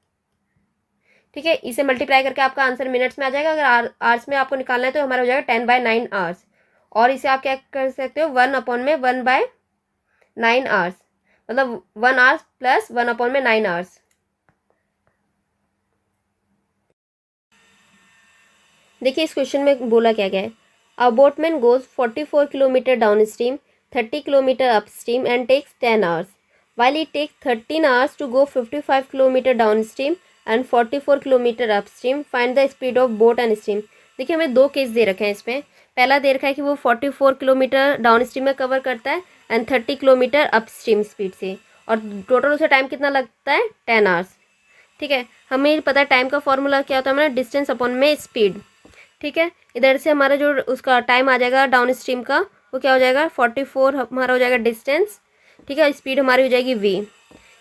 ठीक है, इसे मल्टीप्लाई करके आपका आंसर मिनट्स में आ जाएगा। अगर आवर्स में आपको निकालना है तो हमारा हो जाएगा 10/9 आवर्स। और इसे आप क्या कर सकते हो, 1 अपॉन में 1/9 आवर्स, मतलब 1 आवर्स प्लस 1 अपॉन में 9 आवर्स। देखिए इस क्वेश्चन में बोला क्या गया है, a boatman goes 44 kilometre downstream, 30 kilometre upstream and takes 10 hours, while it takes 13 hours to go 55 kilometre downstream and 44 kilometre upstream, find the speed of boat and stream. देखिए हमें दो केस दे रखे हैं इसमें। पहला दे रखा है कि वो 44 किलोमीटर डाउन स्ट्रीम में कवर करता है and 30 kilometre up stream speed से, और टोटल उसे टाइम कितना लगता है, 10 आवर्स। ठीक है, हमें पता है टाइम का फॉर्मूला क्या होता है हमारा, डिस्टेंस अपॉन में स्पीड। ठीक है, इधर से हमारा जो उसका टाइम आ जाएगा डाउन स्ट्रीम का, वो क्या हो जाएगा, 44 हमारा हो जाएगा डिस्टेंस। ठीक है, स्पीड हमारी हो जाएगी v।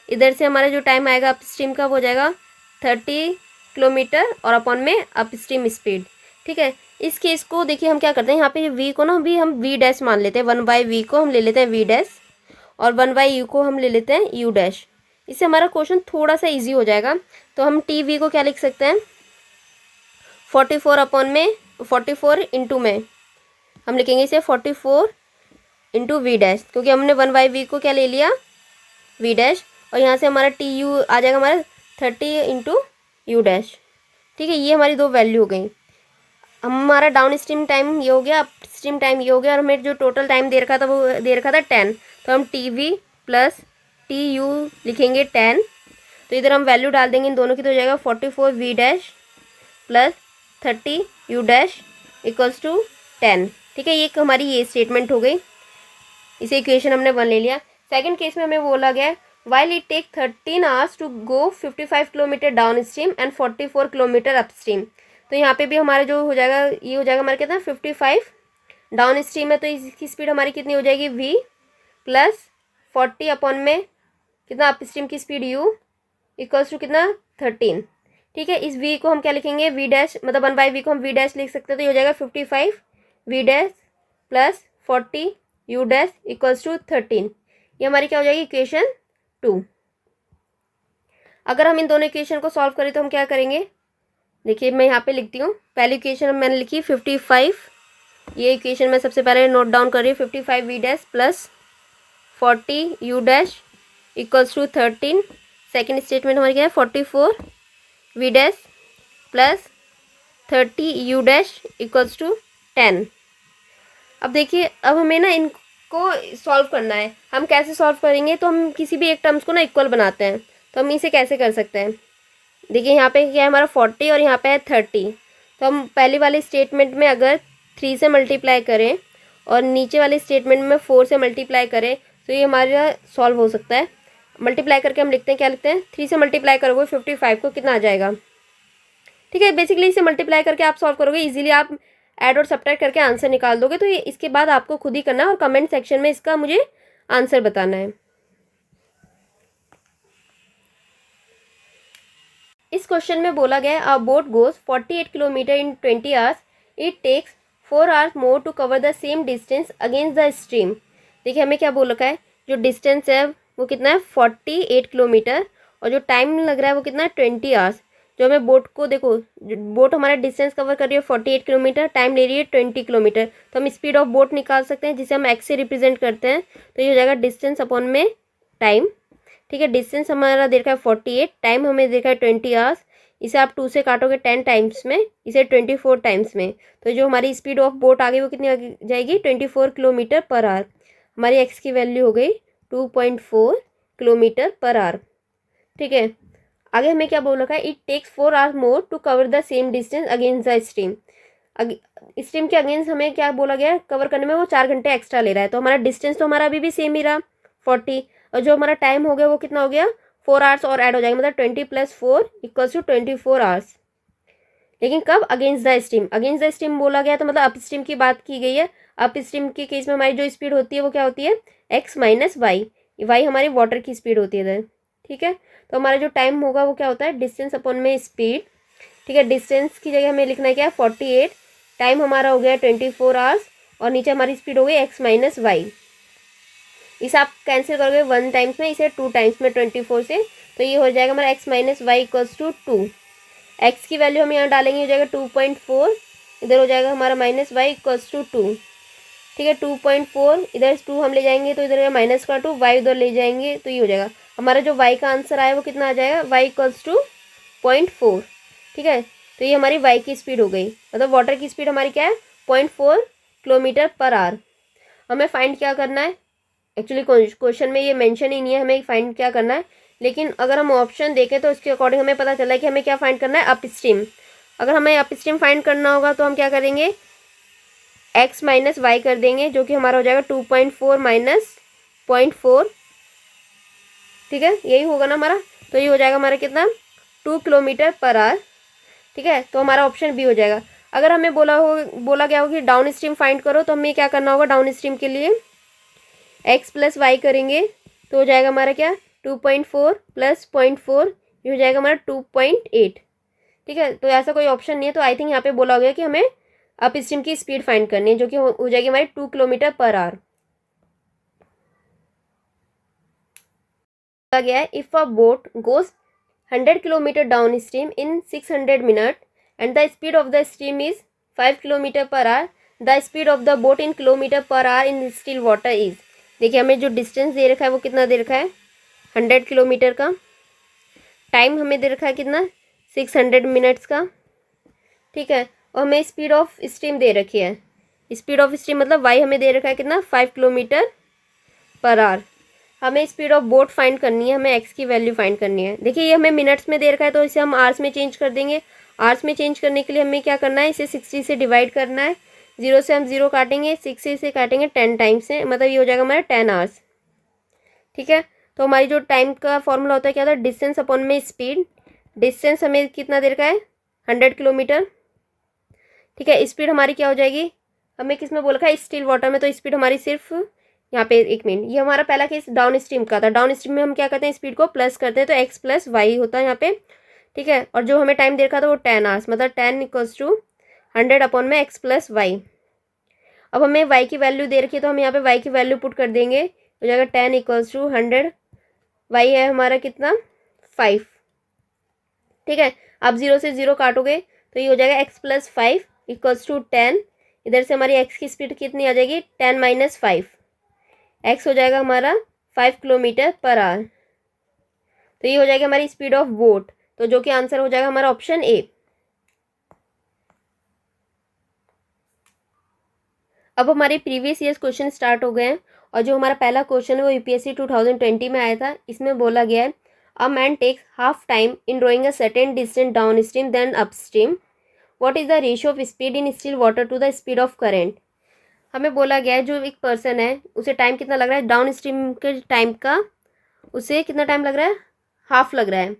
इधर से हमारा जो टाइम आएगा अप स्ट्रीम का वो हो जाएगा 30 किलोमीटर और अपॉन में अप स्ट्रीम स्पीड। ठीक है, इस केस को देखिए हम क्या करते हैं, यहाँ पे v को ना भी हम v डैश मान लेते हैं, 1/v को हम ले लेते हैं v डैश, और 1/u को हम ले लेते हैं u डैश। इससे हमारा क्वेश्चन थोड़ा सा ईजी हो जाएगा। तो हम tv को क्या लिख सकते हैं, 44 अपॉन में 44 इंटू में हम लिखेंगे इसे 44 इंटू वी डैश, क्योंकि हमने 1/v को क्या ले लिया, वी डैश, और यहाँ से हमारा टी यू आ जाएगा हमारा 30 इंटू यू डैश। ठीक है, ये हमारी दो वैल्यू हो गई। हमारा डाउन स्ट्रीम टाइम ये हो गया, अप स्ट्रीम टाइम ये हो गया, और हमें जो टोटल टाइम दे रखा था वो दे रखा था 10। तो हम T V plus T U लिखेंगे 10, तो इधर हम वैल्यू डाल देंगे इन दोनों की, तो हो जाएगा 44 V dash plus 30 U dash equals to 10। ठीक है, ये हमारी ये स्टेटमेंट हो गई। इसे इक्वेशन हमने 1 ले लिया। सेकंड केस में हमें बोला गया while it take 13 hours to go 55 kilometre downstream and 44 kilometre upstream. तो यहाँ पे भी हमारा जो हो जाएगा, ये हो जाएगा हमारा कितना, 55 डाउन स्ट्रीम है, तो इसकी स्पीड हमारी कितनी हो जाएगी, v प्लस 40 अपॉन में कितना अप स्ट्रीम की स्पीड u इक्वल्स टू कितना, 13। ठीक है, इस v को हम क्या लिखेंगे, v डैश, मतलब 1/v को हम v डैश लिख सकते हैं, तो ये हो जाएगा 55 v dash plus 40 u dash equals to 13। ये हमारी क्या हो जाएगी, इक्वेशन 2। अगर हम इन दोनों इक्वेशन को सॉल्व करें तो हम क्या करेंगे, देखिए मैं यहाँ पे लिखती हूँ। पहली इक्वेशन मैंने लिखी 55, ये इक्वेशन मैं सबसे पहले नोट डाउन कर रही हूँ, 55 v dash plus 40 u dash equals to 13। Second statement हमारी क्या है, 44 v dash plus 30 u dash equals to 10। अब देखिए, अब हमें ना इनको सॉल्व करना है। हम कैसे सॉल्व करेंगे, तो हम किसी भी एक टर्म्स को ना इक्वल बनाते हैं। तो हम इसे कैसे कर सकते हैं, देखिए यहाँ पे क्या है हमारा 40 और यहाँ पे है 30। तो हम पहली वाले स्टेटमेंट में अगर 3 से मल्टीप्लाई करें और नीचे वाले स्टेटमेंट में 4 से मल्टीप्लाई करें तो ये हमारा सॉल्व हो सकता है। मल्टीप्लाई करके हम लिखते हैं, क्या लिखते हैं, 3 से मल्टीप्लाई करोगे 55 को कितना आ जाएगा। ठीक है, बेसिकली इसे मल्टीप्लाई करके आप सॉल्व करोगे, इजीली आप ऐड और सब्ट्रैक्ट करके आंसर निकाल दोगे। तो ये इसके बाद आपको खुद ही करना है और कमेंट सेक्शन में इसका मुझे आंसर बताना है। इस क्वेश्चन में बोला गया a boat goes 48 kilometre in 20 hours, it takes 4 hours more to cover the same distance against the stream. देखिए हमें क्या बोल रखा है, जो डिस्टेंस है वो कितना है, 48 किलोमीटर, और जो टाइम लग रहा है वो कितना है, 20 आवर्स। जो हमें बोट को, देखो बोट हमारा डिस्टेंस कवर कर रही है 48 किलोमीटर, टाइम ले रही है 20 किलोमीटर, तो हम स्पीड ऑफ बोट निकाल सकते हैं जिसे हम एक्स से रिप्रेजेंट करते हैं। तो ये हो जाएगा डिस्टेंस अपॉन में टाइम। ठीक है, डिस्टेंस हमारा देखा है 48, टाइम हमें देखा है 20 आवर्स। इसे आप 2 से काटोगे 10 टाइम्स में, इसे 24 टाइम्स में, तो जो हमारी स्पीड ऑफ बोट आ गई वो कितनी आ जाएगी, 24 किलोमीटर पर आवर। हमारी एक्स की वैल्यू हो गई 2.4 किलोमीटर पर आवर। ठीक है, आगे हमें क्या बोल रखा है, it takes 4 hours more to cover the same distance against the stream. Stream के अगेंस्ट हमें क्या बोला गया है, कवर करने में वो 4 घंटे एक्स्ट्रा ले रहा है। तो हमारा डिस्टेंस तो हमारा अभी भी सेम ही रहा 40, और जो हमारा टाइम हो गया वो कितना हो गया 4 आवर्स और ऐड हो जाएगा, मतलब 20 + 4 = 24 आवर्स। लेकिन कब, against the stream. Against the stream बोला गया तो मतलब अप स्ट्रीम की बात की गई है। अप स्ट्रीम के केस में हमारी जो स्पीड होती है वो क्या होती है, x - y। y हमारी वाटर की स्पीड होती है इधर, ठीक है। तो हमारा जो टाइम होगा वो क्या होता है, डिस्टेंस अपॉन में स्पीड, ठीक है। डिस्टेंस की जगह हमें लिखना है क्या, 48, टाइम हमारा हो गया 24 आवर्स, और नीचे हमारी स्पीड हो गई x - y। इसे आप कैंसिल करोगे 1 टाइम्स में, इसे 2 टाइम्स में 24 से, तो ये हो जाएगा हमारा x - y = 2। x की वैल्यू हम यहाँ डालेंगे, हो जाएगा 2.4, इधर हो जाएगा हमारा -y = 2, ठीक है। 2.4 इधर 2 हम ले जाएंगे तो इधर माइनस का 2, y उधर ले जाएंगे तो ये हो जाएगा हमारा जो y का आंसर आया वो कितना आ जाएगा, y = 0.4, ठीक है। तो ये हमारी y की स्पीड हो गई, मतलब वाटर की स्पीड हमारी क्या है, 0.4 km/h। हमें फाइंड क्या करना है, एक्चुअली क्वेश्चन में ये मेंशन ही नहीं है हमें फाइंड क्या करना है, लेकिन अगर हम ऑप्शन देखें तो इसके अकॉर्डिंग हमें पता चला है कि हमें क्या फाइंड करना है, अप स्ट्रीम। अगर हमें अप स्ट्रीम फाइंड करना होगा तो हम क्या करेंगे, x - y कर देंगे, जो कि हमारा हो जाएगा 2.4 - 0.4, ठीक है। यही होगा ना हमारा, तो ये हो जाएगा हमारा कितना, 2 km/h, ठीक है। तो हमारा ऑप्शन बी हो जाएगा। अगर हमें बोला गया हो कि डाउन स्ट्रीम फाइंड करो, तो हमें क्या करना होगा, डाउन स्ट्रीम के लिए x + y करेंगे तो हो जाएगा हमारा क्या, 2.4 + 0.4, ये हो जाएगा हमारा 2.8, ठीक है। तो ऐसा कोई ऑप्शन नहीं है, तो आई थिंक यहाँ पे बोला हो गया कि हमें अप स्ट्रीम की स्पीड फाइंड करनी है, जो कि हो जाएगी हमारी 2 km/h। बोला गया है, if a boat goes 100 km down stream in 600 minute and the speed of the stream is 5 km/h, the speed of the boat in km/h in still water is. देखिए हमें जो डिस्टेंस दे रखा है वो कितना दे रखा है, 100 किलोमीटर का। टाइम हमें दे रखा है कितना, 600 मिनट्स का, ठीक है। और हमें स्पीड ऑफ स्ट्रीम दे रखी है, स्पीड ऑफ स्ट्रीम मतलब वाई हमें दे रखा है कितना, 5 km/h। हमें स्पीड ऑफ बोट फाइंड करनी है, हमें एक्स की वैल्यू फाइंड करनी है। देखिए ये हमें मिनट्स में दे रखा है तो इसे हम आवर्स में चेंज कर देंगे। आवर्स में चेंज करने के लिए हमें क्या करना है, इसे 60 से डिवाइड करना है। 0 से हम 0 काटेंगे, 60 से काटेंगे 10 टाइम्स से, मतलब ये हो जाएगा हमारा 10 आवर्स, ठीक है। तो हमारी जो टाइम का फॉर्मूला होता है क्या होता है, डिस्टेंस अपॉन में स्पीड। डिस्टेंस हमें कितना दे रखा है, 100 किलोमीटर, ठीक है। स्पीड हमारी क्या हो जाएगी, हमें किस में बोल रखा है, स्टिल वाटर में, तो स्पीड हमारी सिर्फ यहाँ पे, एक मिनट, ये हमारा पहला केस डाउन स्ट्रीम का था। डाउन स्ट्रीम में हम क्या करते हैं, स्पीड को प्लस करते हैं, तो x + y होता है यहाँ पे, ठीक है। और जो हमें टाइम दे रखा था वो 10 आवर्स, मतलब 10 = 100 अपॉन में x + y। अब हमें y की वैल्यू दे रखी है तो हम यहाँ पे y की वैल्यू पुट कर देंगे, हो जाएगा 10 = 100, y है हमारा कितना, 5, ठीक है। अब 0 से 0 काटोगे तो ये हो जाएगा x + 5 = 10। इधर से हमारी x की स्पीड कितनी आ जाएगी, 10 - 5, x हो जाएगा हमारा 5 km/h। तो ये हो जाएगी हमारी स्पीड ऑफ बोट, तो जो कि आंसर हो जाएगा हमारा ऑप्शन ए। अब हमारे प्रीवियस ईयर्स क्वेश्चन स्टार्ट हो गए हैं, और जो हमारा पहला क्वेश्चन है वो यूपीएससी 2020 में आया था। इसमें बोला गया है, a man takes half time in rowing a certain distance downstream then upstream, what is the ratio of speed in still water to the speed of current. हमें बोला गया है जो एक पर्सन है उसे टाइम कितना लग रहा है, डाउन स्ट्रीम के टाइम का उसे कितना टाइम लग रहा है, हाफ लग रहा है।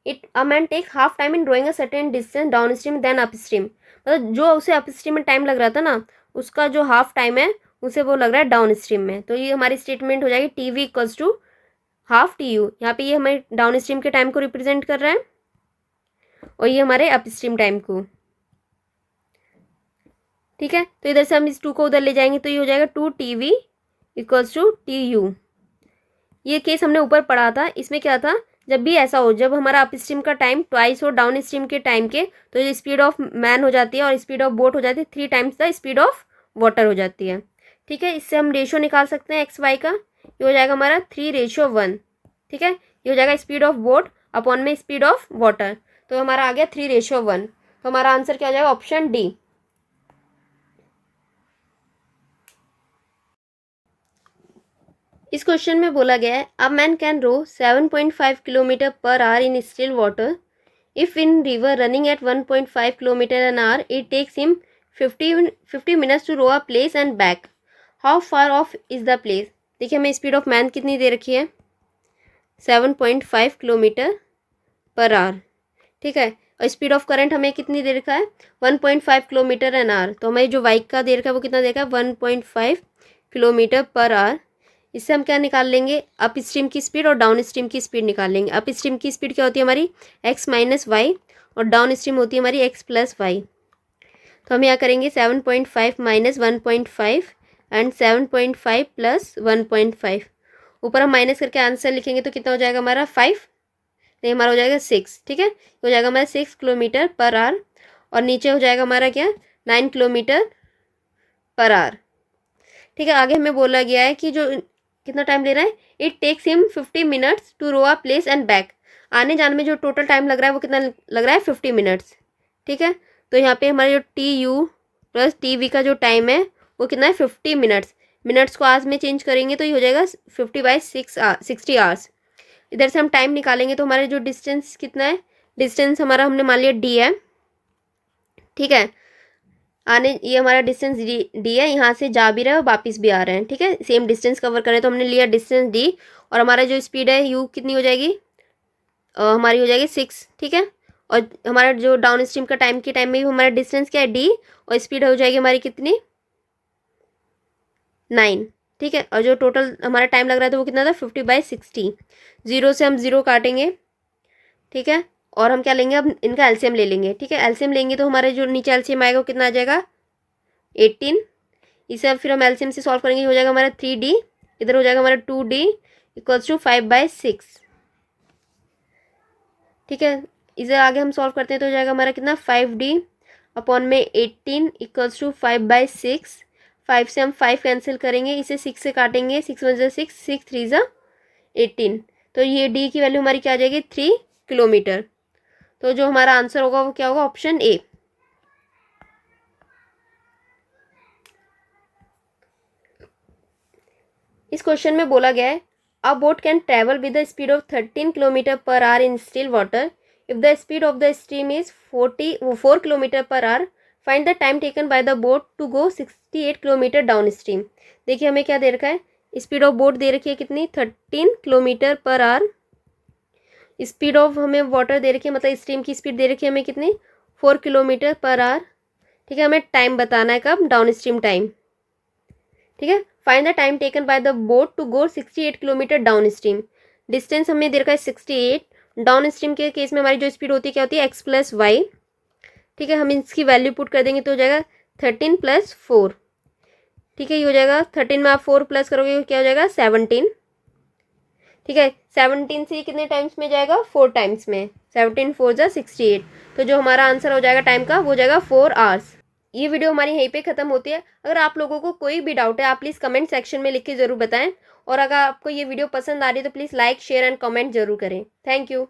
It a man take half time in rowing a certain distance downstream then upstream, मतलब जो उसे अप स्ट्रीम में टाइम लग रहा था ना, उसका जो हाफ टाइम है उसे वो लग रहा है डाउन स्ट्रीम में। तो ये हमारी स्टेटमेंट हो जाएगी T V = half T U. यहाँ पे ये हमारे डाउन स्ट्रीम के टाइम को रिप्रेजेंट कर रहा है, और ये हमारे अप स्ट्रीम टाइम को, ठीक है। तो इधर से हम इस 2 को उधर ले जाएंगे तो ये हो जाएगा 2 TV = TU। ये केस हमने ऊपर पढ़ा था, इसमें क्या था, जब भी ऐसा हो, जब हमारा अप स्ट्रीम का टाइम ट्वाइस हो डाउन स्ट्रीम के टाइम के, तो ये स्पीड ऑफ मैन हो जाती है और स्पीड ऑफ बोट हो जाती है 3 times the speed of water हो जाती है, ठीक है। इससे हम रेशियो निकाल सकते हैं एक्स वाई का, ये हो जाएगा हमारा 3:1, ठीक है। ये हो जाएगा स्पीड ऑफ बोट अपॉन में स्पीड ऑफ वाटर, तो हमारा आ गया 3:1। तो हमारा आंसर क्या हो जाएगा, ऑप्शन डी। इस क्वेश्चन में बोला गया है a man can row 7.5 kilometre per hour in still water if in river running at 1.5 kilometre an hour it takes him 50 minutes to row a place and back. How far off is the place. देखिए हमें स्पीड ऑफ मैन कितनी दे रखी है 7.5 किलोमीटर पर आवर, ठीक है। और स्पीड ऑफ करंट हमें कितनी दे रखा है 1.5 किलोमीटर एन आवर। तो हमें जो बाइक का दे रखा है वो कितना दे रखा है 1.5 किलोमीटर पर आवर। इससे हम क्या निकाल लेंगे अप स्ट्रीम की स्पीड और डाउन स्ट्रीम की स्पीड निकाल लेंगे। अप स्ट्रीम की स्पीड क्या होती है हमारी x माइनस वाई और डाउन स्ट्रीम होती है हमारी x प्लस वाई। तो हम यहाँ करेंगे 7.5 माइनस 1.5 एंड 7.5 प्लस 1.5। ऊपर हम माइनस करके आंसर लिखेंगे तो कितना हो जाएगा हमारा 5, नहीं हमारा हो जाएगा 6, ठीक है। हो जाएगा हमारा 6 किलोमीटर पर आवर और नीचे हो जाएगा हमारा क्या 9 किलोमीटर पर आवर, ठीक है। आगे हमें बोला गया है कि जो कितना टाइम ले रहा है it takes him 50 minutes to row a place and back. आने जाने में जो टोटल टाइम लग रहा है वो कितना लग रहा है 50 मिनट्स, ठीक है। तो यहाँ पे हमारा जो T U plus T V का जो टाइम है वो कितना है 50 मिनट्स। मिनट्स को आवर्स में चेंज करेंगे तो ये हो जाएगा 50/60 आवर्स। इधर से हम टाइम निकालेंगे तो हमारा जो डिस्टेंस कितना है, डिस्टेंस हमारा हमने मान लिया डी है, ठीक है। आने ये हमारा डिस्टेंस डी है, यहाँ से जा भी रहे हैं और वापस भी आ रहे हैं, ठीक है। सेम डिस्टेंस कवर करें तो हमने लिया डिस्टेंस डी और हमारा जो स्पीड है यू कितनी हो जाएगी हमारी हो जाएगी 6, ठीक है। और हमारा जो डाउन स्ट्रीम का टाइम के टाइम में भी हमारा डिस्टेंस क्या है डी और स्पीड हो जाएगी हमारी कितनी 9, ठीक है। और जो टोटल हमारा टाइम लग रहा था वो कितना था 50/60। जीरो से हम जीरो काटेंगे, ठीक है। और हम क्या लेंगे अब इनका एलसीएम ले लेंगे, ठीक है। एलसीएम लेंगे तो हमारे जो नीचे एलसीएम आएगा वो कितना आ जाएगा 18। इसे अब फिर हम एलसीएम से सॉल्व करेंगे, हो जाएगा हमारा 3D, इधर हो जाएगा हमारा 2D इक्वल्स टू 5/6, ठीक है। इसे आगे हम सॉल्व करते हैं तो हो जाएगा हमारा कितना 5D अपॉन में 18 इक्वल्स टू 5/6। 5 से हम 5 कैंसिल करेंगे, इसे 6 से काटेंगे, 6 1 6, 6 3 18। तो ये डी की वैल्यू हमारी क्या आ जाएगी 3 किलोमीटर। तो जो हमारा आंसर होगा वो क्या होगा ऑप्शन ए। इस क्वेश्चन में बोला गया है a boat can travel with the speed of 13 kilometre per hour in still water if the speed of the stream is 4 kilometre per hour find the time taken by the boat to go 68 kilometre downstream. देखिए हमें क्या दे रखा है स्पीड ऑफ बोट दे रखी है कितनी 13 kilometre per our. Speed of हमें वाटर दे रखी है मतलब स्ट्रीम की स्पीड दे रखी है हमें कितनी 4 किलोमीटर पर आवर, ठीक है। हमें टाइम बताना है कब डाउन स्ट्रीम टाइम, ठीक है। Find the time taken by the boat to go 68 kilometre downstream. Distance हमें दे रखा है 68, डाउन स्ट्रीम के केस में हमारी जो स्पीड होती है क्या होती है x प्लस वाई, ठीक है। हम इसकी वैल्यू पुट कर देंगे तो हो जाएगा 13 + 4, ठीक है। ये हो जाएगा 13 में आप 4 प्लस करोगे तो क्या हो जाएगा 17, ठीक है। 17 से कितने टाइम्स में जाएगा 4 टाइम्स में, 17 4 = 68। तो जो हमारा आंसर हो जाएगा टाइम का वो हो जाएगा 4 आवर्स। ये वीडियो हमारी यहीं पे ख़त्म होती है। अगर आप लोगों को कोई भी डाउट है आप प्लीज़ कमेंट सेक्शन में लिख के ज़रूर बताएं और अगर आपको ये वीडियो पसंद आ रही है तो please like share and comment जरूर करें। Thank you.